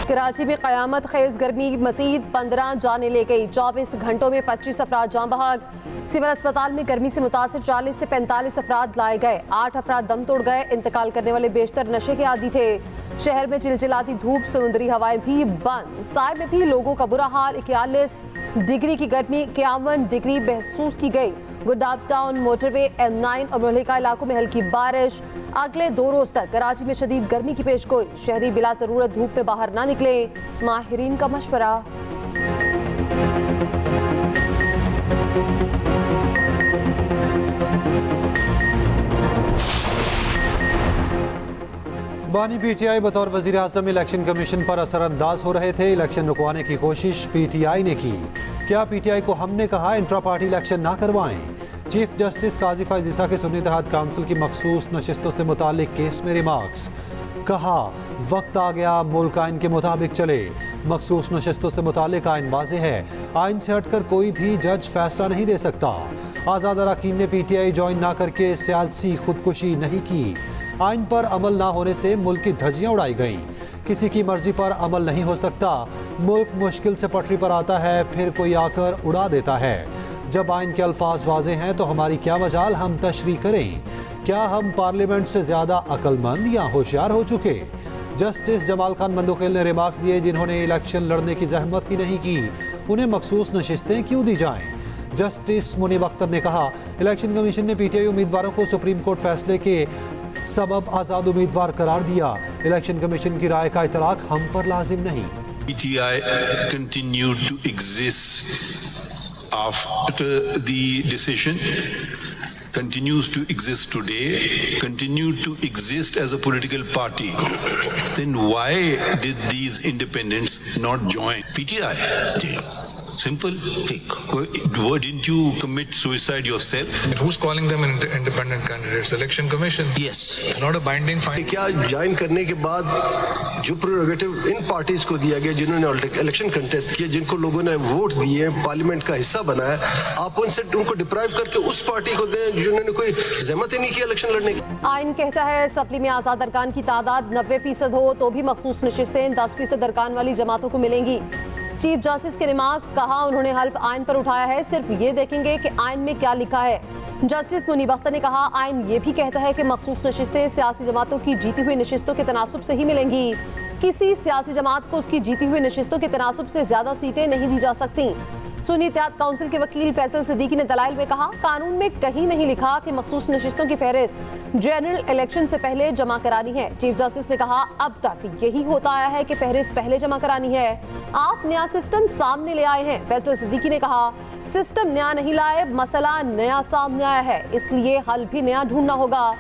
कराची में क़यामत खेज गर्मी मज़ीद 15 जाने ले गई। 24 घंटों में 25 अफराद जान बहक। सिविल अस्पताल में गर्मी से मुतासिर 40 से 45 अफराद लाए गए। 8 अफराद दम तोड़ गए। इंतकाल करने वाले बेशतर नशे के आदी थे। शहर में चिलचिलाती धूप, समुद्री हवाएं भी बंद। साय में भी लोगों का बुरा हाल। 41 डिग्री की गर्मी 51 डिग्री महसूस की गई। गुडडाब टाउन, मोटरवे, M9 और मुहल्लिका इलाकों में हल्की बारिश। अगले 2 रोज तक कराची में शदीद गर्मी की पेशगोई। शहरी बिला जरूरत धूप में बाहर ना निकले, माहिरीन का मशवरा। बानी PTI बतौर वजीर आज़म इलेक्शन कमीशन पर असरअंदाज हो रहे थे। इलेक्शन रुकवाने की कोशिश PTI ने की। क्या PTI को हमने कहा इंट्रा पार्टी इलेक्शन ना करवाएं? चीफ जस्टिस काजी फैज़ ईसा के सुन्नी इत्तेहाद काउंसिल की मखसूस नशिस्तों से मुतालिक केस में रिमार्क्स। कहा वक्त आ गया मुल्क आइन के मुताबिक चले। मखसूस नशिस्तों से मुतालिक आइन वाज़ेह है, आइन से हटकर कोई भी जज फैसला नहीं दे सकता। आज़ाद अरकान ने PTI ज्वाइन ना करके सियासी खुदकुशी नहीं की। आइन पर अमल ना होने से मुल्क की धज्जियां उड़ाई गईं। किसी की मर्जी पर अमल नहीं हो सकता। मुल्क मुश्किल से पटरी पर आता है, फिर कोई आकर उड़ा देता है। जब आइन के अल्फाज वाजे हैं तो हमारी क्या मजाल हम तशरीह करें? क्या हम पार्लियामेंट से ज़्यादा अक्लमंद या होशियार हो चुके? जस्टिस जमाल खान मंदोखेल ने रिमार्क्स दिए, जिन्होंने इलेक्शन लड़ने की जहमत ही नहीं की उन्हें मखसूस नशिस्तें क्यों दी जाएं? जस्टिस मुनीब अख्तर ने कहा इलेक्शन कमीशन ने PTI उम्मीदवारों को सुप्रीम कोर्ट फैसले के सबब आज़ाद उम्मीदवार करार दिया। इलेक्शन कमीशन की राय का इतलाक हम पर लाजिम नहीं। PTI continued to exist after the decision, continues to exist today, continued to exist as a political party. Then why did these independents not join PTI? Simple. Didn't you commit suicide yourself? Who's calling them independent candidates? Election Commission. Yes. Not a binding finding. क्या join करने के बाद जो prerogative इन parties को दिया गया जिन्होंने election contest किया, जिनको लोगों ने वोट दिए, पार्लियामेंट का हिस्सा बनाया, आप उनसे उनको डिप्राइव करके उस पार्टी को दें जिन्होंने कोई जहमत ही नहीं की इलेक्शन लड़ने की। आइन कहता है सप्ली में आज़ाद अरकान की तादाद 90% हो तो भी मखसूस नशिस्तें 10% अरकान वाली जमातों को मिलेंगी। चीफ जस्टिस के रिमार्क्स। कहा उन्होंने हल्फ आइन पर उठाया है, सिर्फ ये देखेंगे कि आइन में क्या लिखा है। जस्टिस मुनीब अख्तर ने कहा आइन ये भी कहता है कि मखसूस नशिस्तें सियासी जमातों की जीती हुई नशिस्तों के तनासुब से ही मिलेंगी। किसी सियासी जमात को उसकी जीती हुई नशिस्तों के तनासुब से ज्यादा सीटें नहीं दी जा सकती। सुन्नी इत्तेहाद काउंसिल के वकील फैसल सिद्दीकी ने दलाइल में कहा कानून में कहीं नहीं लिखा कि मखसूस नशिस्तों की फहरिस्त जनरल इलेक्शन से पहले जमा करानी है। चीफ जस्टिस ने कहा अब तक यही होता आया है कि फहरिस्त पहले जमा करानी है। आप नया सिस्टम सामने ले आए हैं। फैसल सिद्दीकी ने कहा सिस्टम नया नहीं लाए, मसला नया सामने आया है, इसलिए हल भी नया ढूंढना होगा।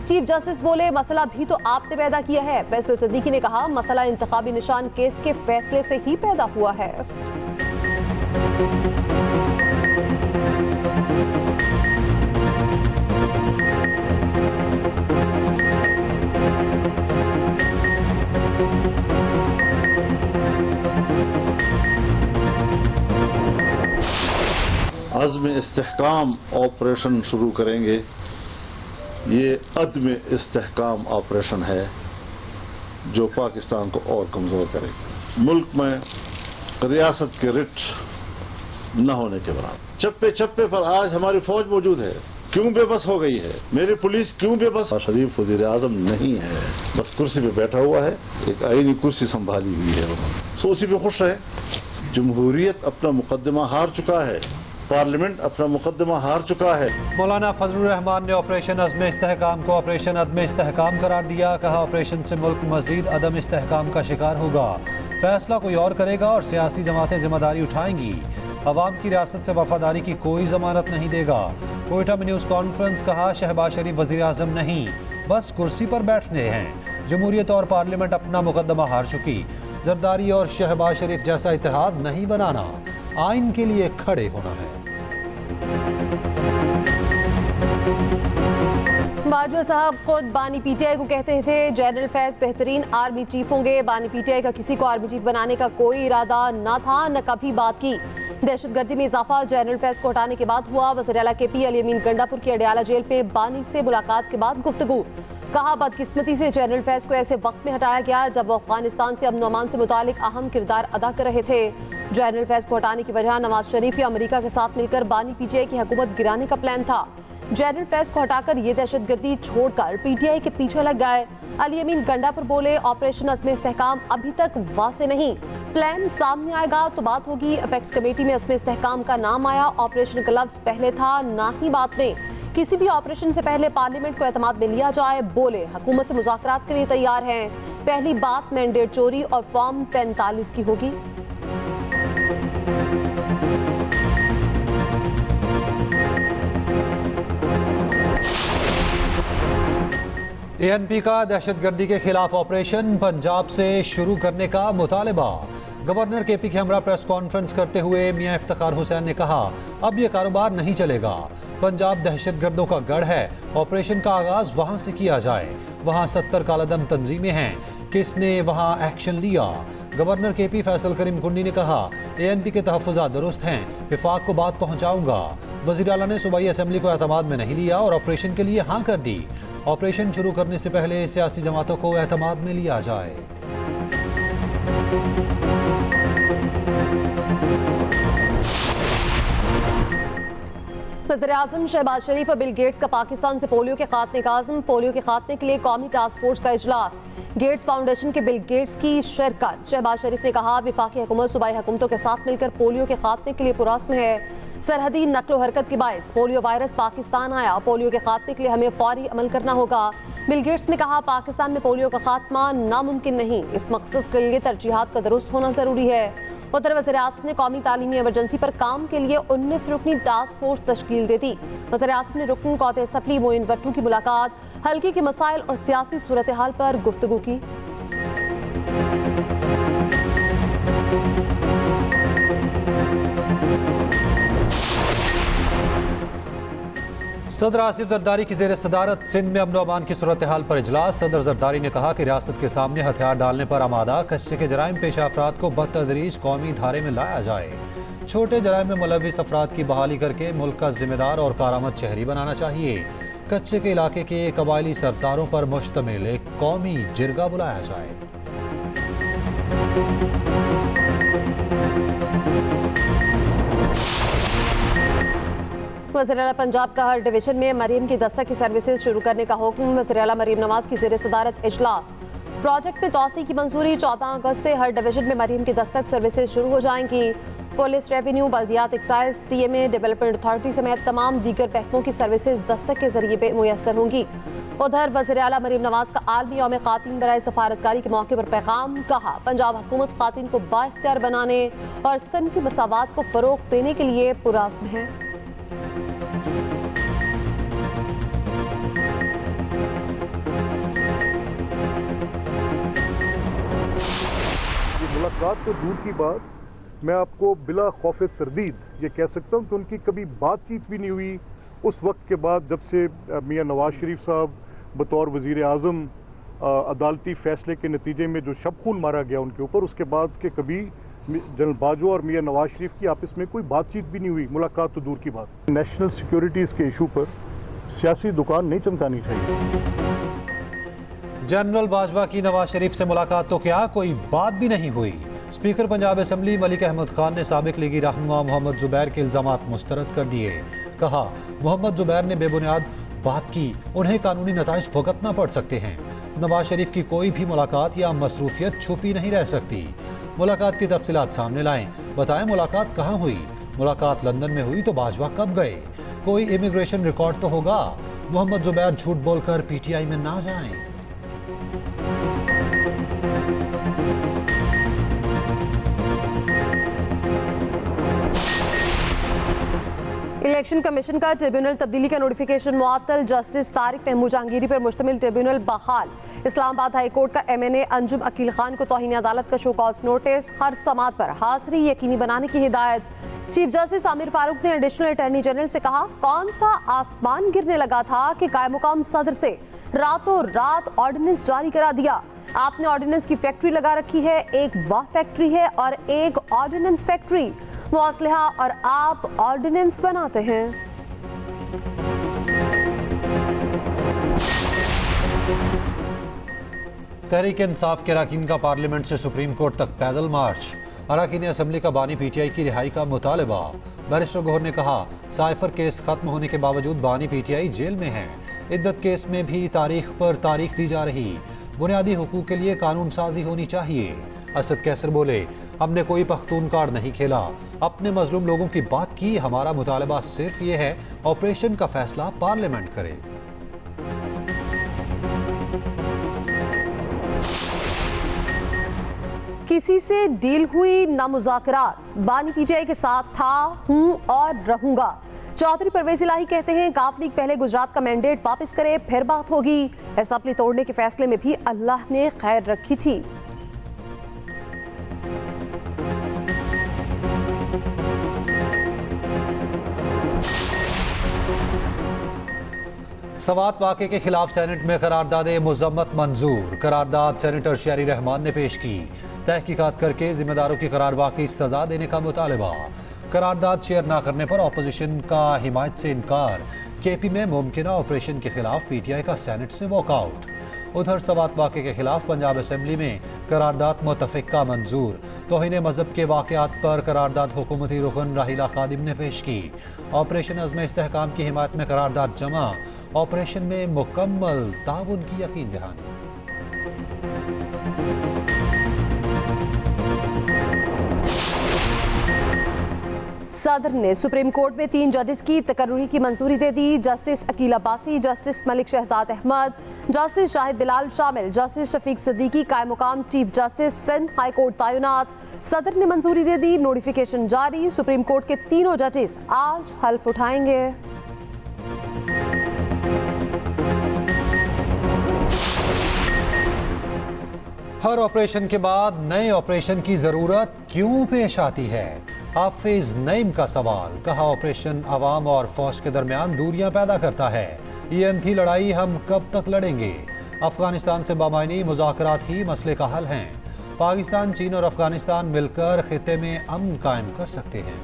चीफ जस्टिस बोले मसला भी तो आपने पैदा किया है। फैसल सिद्दीकी ने कहा मसला इंतखाबी निशान केस के फैसले से ही पैदा हुआ है। अज़्म इस्तेहकाम ऑपरेशन शुरू करेंगे। ये अदम इस्तेहकाम ऑपरेशन है जो पाकिस्तान को और कमज़ोर करेगा। मुल्क में रियासत के रिट न होने के बराबर। चप्पे चप्पे पर आज हमारी फौज मौजूद है, क्यों बेबस हो गई है? मेरी पुलिस क्यों बेबस? शरीफ वज़ीर आज़म नहीं है, बस कुर्सी पे बैठा हुआ है, एक आईनी कुर्सी संभाली हुई है, सो उसी पे खुश है। जमहूरियत अपना मुकदमा हार चुका है, पार्लियामेंट अपना मुकदमा हार चुका है। मौलाना फजलुर रहमान ने ऑपरेशन अज़्म इस्तेहकाम को ऑपरेशन अदम इस्तेहकाम करार दिया। कहा ऑपरेशन से मुल्क मजीद अदम इस्तेहकाम का शिकार होगा। फैसला कोई और करेगा और सियासी जमातें जिम्मेदारी उठाएंगी। अवाम की रियासत से वफादारी की कोई जमानत नहीं देगा। कोयटा में न्यूज़ कॉन्फ्रेंस। कहा शहबाज शरीफ वज़ीर आज़म नहीं, बस कुर्सी पर बैठने हैं। जमहूरियत और पार्लियामेंट अपना मुकदमा हार चुकी। जरदारी और शहबाज शरीफ जैसा इत्तेहाद नहीं बनाना, आइन के लिए खड़े होना है। बाजवा साहब खुद बानी PTI को कहते थे जनरल फैज बेहतरीन आर्मी चीफ होंगे। बानी PTI का किसी को आर्मी चीफ बनाने का कोई इरादा न था, न कभी बात की। दहशतगर्दी में इजाफा जनरल फैज को हटाने के बाद हुआ। वज़ीर आला KP अली अमीन गंडापुर की अडयाला जेल पे बानी से मुलाकात के बाद गुफ्तगू। कहा बदकिस्मती से जनरल फैज को ऐसे वक्त में हटाया गया जब वो अफगानिस्तान से अमन अमान से मुतालिक अहम किरदार अदा कर रहे थे। जनरल फैज को हटाने की वजह नवाज शरीफ या अमेरिका के साथ मिलकर बानी पीटीआई की हुकूमत गिराने का प्लान था। जनरल फैज को हटाकर ये दहशतगर्दी छोड़कर पीटीआई के पीछे लग गए। अली अमीन गंडा पर बोले ऑपरेशन अज़्म इस्तेहकाम अभी तक वासे नहीं, प्लान सामने आएगा तो बात होगी। अपेक्स कमेटी में अज़्म इस्तेहकाम का नाम आया, ऑपरेशन का लफ्ज पहले था ना ही बात में। किसी भी ऑपरेशन से पहले पार्लियामेंट को एतमाद में लिया जाए। बोले हुकूमत से मुज़ाकरात के लिए तैयार हैं। पहली बात मैंडेट चोरी और फॉर्म 45 की होगी। एएनपी का दहशतगर्दी के खिलाफ ऑपरेशन पंजाब से शुरू करने का मुतालबा। गवर्नर केपी के हमरा प्रेस कॉन्फ्रेंस करते हुए मियां इफ्तिखार हुसैन ने कहा अब यह कारोबार नहीं चलेगा। पंजाब दहशतगर्दों का गढ़ है, ऑपरेशन का आगाज वहां से किया जाए। वहां 70 कालादम तंजीमें हैं, किसने वहां एक्शन लिया? गवर्नर केपी फैसल करीम कुंडी ने कहा एएनपी के तहफ़्फ़ुज़ात दुरुस्त हैं, विफाक को बात पहुंचाऊंगा। वज़ीर आला ने सूबाई असम्बली को एतमाद में नहीं लिया और ऑपरेशन के लिए हाँ कर दी। ऑपरेशन शुरू करने से पहले सियासी जमातों को एतमाद में लिया जाए। वज़ीर-ए-आज़म शहबाज शरीफ और बिल गेट्स का पाकिस्तान से पोलियो के खात्मे का आज़म। पोलियो के खात्मे के लिए कौमी टास्क फोर्स का इजलास। गेट्स फाउंडेशन के बिल गेट्स की शिरकत। शहबाज शरीफ ने कहा वफाकी हुकूमत सूबाई हुकूमतों के साथ मिलकर पोलियो के खात्मे के लिए पुरअज़्म है। सरहदी नक्लो हरकत के बायस पोलियो वायरस पाकिस्तान आया, पोलियो के खात्मे के लिए हमें फौरी अमल करना होगा। बिल गेट्स ने कहा पाकिस्तान में पोलियो का खात्मा नामुमकिन नहीं, इस मकसद के लिए तरजीहात का दुरुस्त होना जरूरी है। उधर वज़ीर-ए-आज़म ने कौमी तालीमी इमरजेंसी पर काम के लिए 19 रुकनी टास्क फोर्स तश्कील दे दी। वज़ीर-ए-आज़म ने रुकन कौमी असम्बली मोइन वट्टू की मुलाकात, हल्के के मसाइल और सियासी सूरत हाल पर गुफ्तगू की। सदर आसिफ जरदारी की ज़ेर सदारत सिंध में अमन अमान की सूरत हाल पर इजलास। सदर जरदारी ने कहा कि रियासत के सामने हथियार डालने पर आमादा कच्चे के जराइम पेशा अफराद को बदतदरीज कौमी धारे में लाया जाए। छोटे जराइम में मुलविस अफराद की बहाली करके मुल्क का जिम्मेदार और कारामद शहरी बनाना चाहिए। कच्चे के इलाके के कबायली सरदारों पर मुश्तमिल एक कौमी जिरगा बुलाया जाए। वज़ीर-ए-आला पंजाब का हर डिवीजन में मरीम की दस्तक की सर्विसेज शुरू करने का हुक्म। वज़ीर-ए-आला मरीम नवाज की ज़ेर सदारत इजलास। प्रोजेक्ट में तोसी की मंजूरी। 14 अगस्त से हर डिवीजन में मरीम की दस्तक सर्विसेज शुरू हो जाएंगी। पुलिस, रेवेन्यू, बल्दियात, एक्साइज, टीएमए, डेवलपमेंट अथॉरिटी समेत तमाम दीगर महकमों की सर्विसेज दस्तक के जरिए मुयसर होंगी। उधर वज़ीर-ए-आला मरीम नवाज का आलमी यौम ख़ातीन बराए सफारतकारी के मौके पर पैगाम। कहा पंजाब हुकूमत ख़ातीन को बाइख्तियार बनाने और सिनफी मसावात को फ़रोग़ देने के लिए पुरअज़्म है। मुलाकात तो दूर की बात, मैं आपको बिला खौफ तरदीद ये कह सकता हूँ कि उनकी कभी बातचीत भी नहीं हुई उस वक्त के बाद जब से मियां नवाज शरीफ साहब बतौर वज़ीर आज़म अदालती फैसले के नतीजे में जो शब खून मारा गया उनके ऊपर, उसके बाद के कभी जनरल बाजवा और मियां नवाज शरीफ की आपस में कोई बातचीत भी नहीं हुई। मुलाकात तो दूर की बात। नेशनल सिक्योरिटीज़ के इशू पर सियासी दुकान नहीं चमकानी चाहिए। जनरल बाजवा की नवाज शरीफ से मुलाकात तो क्या, कोई बात भी नहीं हुई। स्पीकर पंजाब असम्बली मलिक अहमद खान ने साबिक लीगी रहनुमा मोहम्मद जुबैर के इल्जामात मुस्तरद कर दिए। कहा मोहम्मद जुबैर ने बेबुनियाद बात की, उन्हें कानूनी नताइज भुगतना पड़ सकते हैं। नवाज शरीफ की कोई भी मुलाकात या मसरूफियत छुपी नहीं रह सकती। मुलाकात की तफसीलात सामने लाएं, बताएं मुलाकात कहाँ हुई। मुलाकात लंदन में हुई तो बाजवा कब गए? कोई इमिग्रेशन रिकॉर्ड तो होगा। मोहम्मद जुबैर झूठ बोलकर पीटीआई में ना जाएं। इलेक्शन कमीशन का ट्रिब्यूनल तब्दीली का नोटिफिकेशन मुअत्तल। जस्टिस तारिक महमूद जहांगीरी पर मुश्तमिल ट्रिब्यूनल बहाल। इस्लामाबाद हाई कोर्ट का एमएनए अंजुम अकील खान को तौहीन अदालत का शो कॉज नोटिस। हर समात पर हाजिरी यकीनी बनाने की हिदायत। चीफ जस्टिस आमिर फारूक ने एडिशनल अटॉर्नी जनरल से कहा कौन सा आसमान गिरने लगा था कि कायमुकाम सदर से रातों रात ऑर्डिनेंस जारी करा दिया। आपने ऑर्डिनेंस की फैक्ट्री लगा रखी है, एक वाह फैक्ट्री है और एक ऑर्डिनेंस फैक्ट्री। वो असलहा और आप ऑर्डिनेंस बनाते हैं। तहरीक इंसाफ के अरकान का पार्लियामेंट से सुप्रीम कोर्ट तक पैदल मार्च। अरकान असम्बली का बानी पीटीआई की रिहाई का मुतालबा। बैरिस्टर गौहर ने कहा साइफर केस खत्म होने के बावजूद बानी पीटीआई जेल में हैं। इद्दत केस में भी तारीख पर तारीख दी जा रही। बुनियादी हुकूक के लिए कानून साजी होनी चाहिए। असद कैसर बोले हमने कोई पख्तून कार्ड नहीं खेला, अपने मजलूम लोगों की बात की। हमारा मुतालबा सिर्फ ये है ऑपरेशन का फैसला पार्लियामेंट करे। किसी से डील हुई ना मुज़ाकरात, बानी पीटीआई के साथ था, हूं और रहूंगा। चौधरी परवेज इलाही कहते हैं काफ लीग पहले गुजरात का मैंडेट वापस करे फिर बात होगी। असेंबली तोड़ने के फैसले में भी अल्लाह ने खैर रखी थी। सवात वाक़े के खिलाफ सेनेट में करारदाद मुज़म्मत मंजूर। करारदाद सेनेटर शहरी रहमान ने पेश की। तहकीकात करके जिम्मेदारों की करारवाक़ी सजा देने का मुतालबा। करारदाद शेयर न करने पर अपोजिशन का हिमायत से इनकार। केपी में मुमकिन ऑपरेशन के खिलाफ पीटीआई का सेनेट से वॉकआउट। उधर सवात वाक़े के खिलाफ पंजाब असेंबली में करारदाद मुतफ़िक़ा मंजूर। तौहीन मज़हब के वाक़यात पर करारदाद हुकूमती रुकन राहिला खादिम ने पेश की। ऑपरेशन अज़्म इस्तेहकाम की हिमायत में करारदाद जमा। ऑपरेशन में मुकम्मल ताउन की यकीन दहानी। सदर ने सुप्रीम कोर्ट में 3 जजेस की तकर्री की मंजूरी दे दी। Justice Akeel Abbasi, justice Malik Shahzad Ahmad, justice Shahid Bilal शामिल। जस्टिस शफीक सिद्दीकी कायम मुकाम chief justice Sindh high court तैनात। सदर ने मंजूरी दे दी, नोटिफिकेशन जारी। सुप्रीम कोर्ट के तीनों जजेस आज हल्फ उठाएंगे। हर ऑपरेशन के बाद नए ऑपरेशन की जरूरत क्यों पेश आती है? हाफिज नईम का सवाल। कहा ऑपरेशन अवाम और फौज के दरमियान दूरियां पैदा करता है। ये अनथी लड़ाई हम कब तक लड़ेंगे? अफगानिस्तान से बामायनी मुज़ाकरात ही मसले का हल हैं। पाकिस्तान, चीन और अफगानिस्तान मिलकर खित्ते में अमन कायम कर सकते हैं।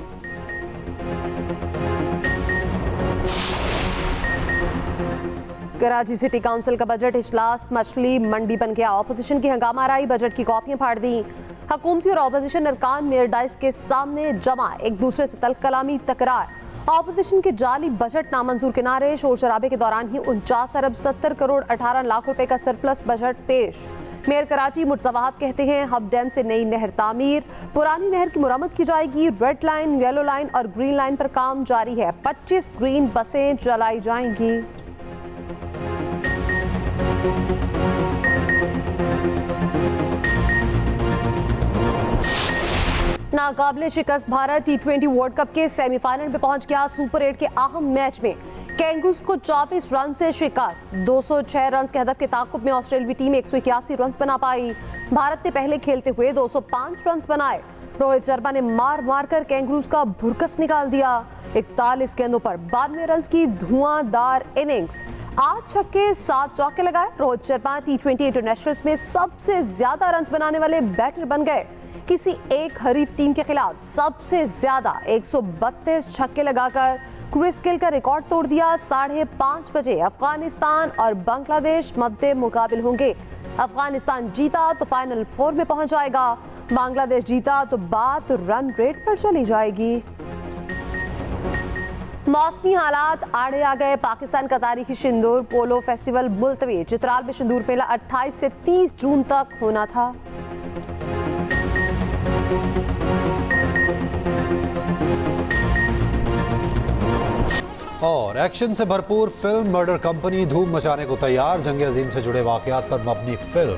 कराची सिटी काउंसिल का बजट इजलास मछली मंडी बन गया। ऑपोजिशन की हंगामा राई, बजट की कॉपियां फाड़ दी। हुकूमती और ऑपोजिशन अरकान मेयर डाइस के सामने जमा, एक दूसरे से तल्ख कलामी तकरार। ऑपोजिशन के जाली बजट नामंजूर के नारे। शोर शराबे के दौरान ही 49 अरब 70 करोड़ 18 लाख रुपए का सरप्लस बजट पेश। मेयर कराची मुर्तज़ा कहते हैं हब डैम से नई नहर तामीर, पुरानी नहर की मुरम्मत की जाएगी। रेड लाइन, येलो लाइन और ग्रीन लाइन पर काम जारी है। 25 ग्रीन बसें चलाई जाएंगी। नाकाबिले शिकस्त भारत T20 वर्ल्ड कप के सेमीफाइनल में पहुंच गया। सुपर 8 के अहम मैच में कैंगरूज को 24 रन से शिकस्त। 206 रन के हदफ के ताकुब में ऑस्ट्रेलियाई टीम 181 रन बना पाई। भारत ने पहले खेलते हुए 205 रन बनाए। रोहित शर्मा ने मार मार कर कैंगरूज का भुरकस निकाल दिया। 41 गेंदों पर 92 रन की धुआंधार इनिंग्स। 8 छक्के 7 चौके लगाए। रोहित शर्मा T20 इंटरनेशनल्स में सबसे ज्यादा रन बनाने वाले बैटर बन गए। किसी एक हरीफ टीम के खिलाफ सबसे ज्यादा 132 छक्के लगाकर क्रिस गेल का रिकॉर्ड तोड़ दिया। 5:30 बजे अफगानिस्तान और बांग्लादेश मद्दे मुकाबिल होंगे। अफगानिस्तान जीता तो फाइनल 4 में पहुंच जाएगा। बांग्लादेश जीता तो बात रन रेट पर चली जाएगी। मौसमी हालात आड़े आ गए। पाकिस्तान का तारीखी सिंदूर पोलो फेस्टिवल मुलतवी। चित्राल में सिंदूर मेला 28 से 30 जून तक होना था। और एक्शन से भरपूर फिल्म मर्डर कंपनी धूम मचाने को तैयार। जंग अजीम से जुड़े वाकयात पर मबनी फिल्म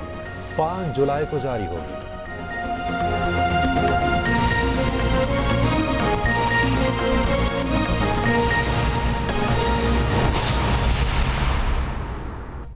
5 जुलाई को जारी होगी।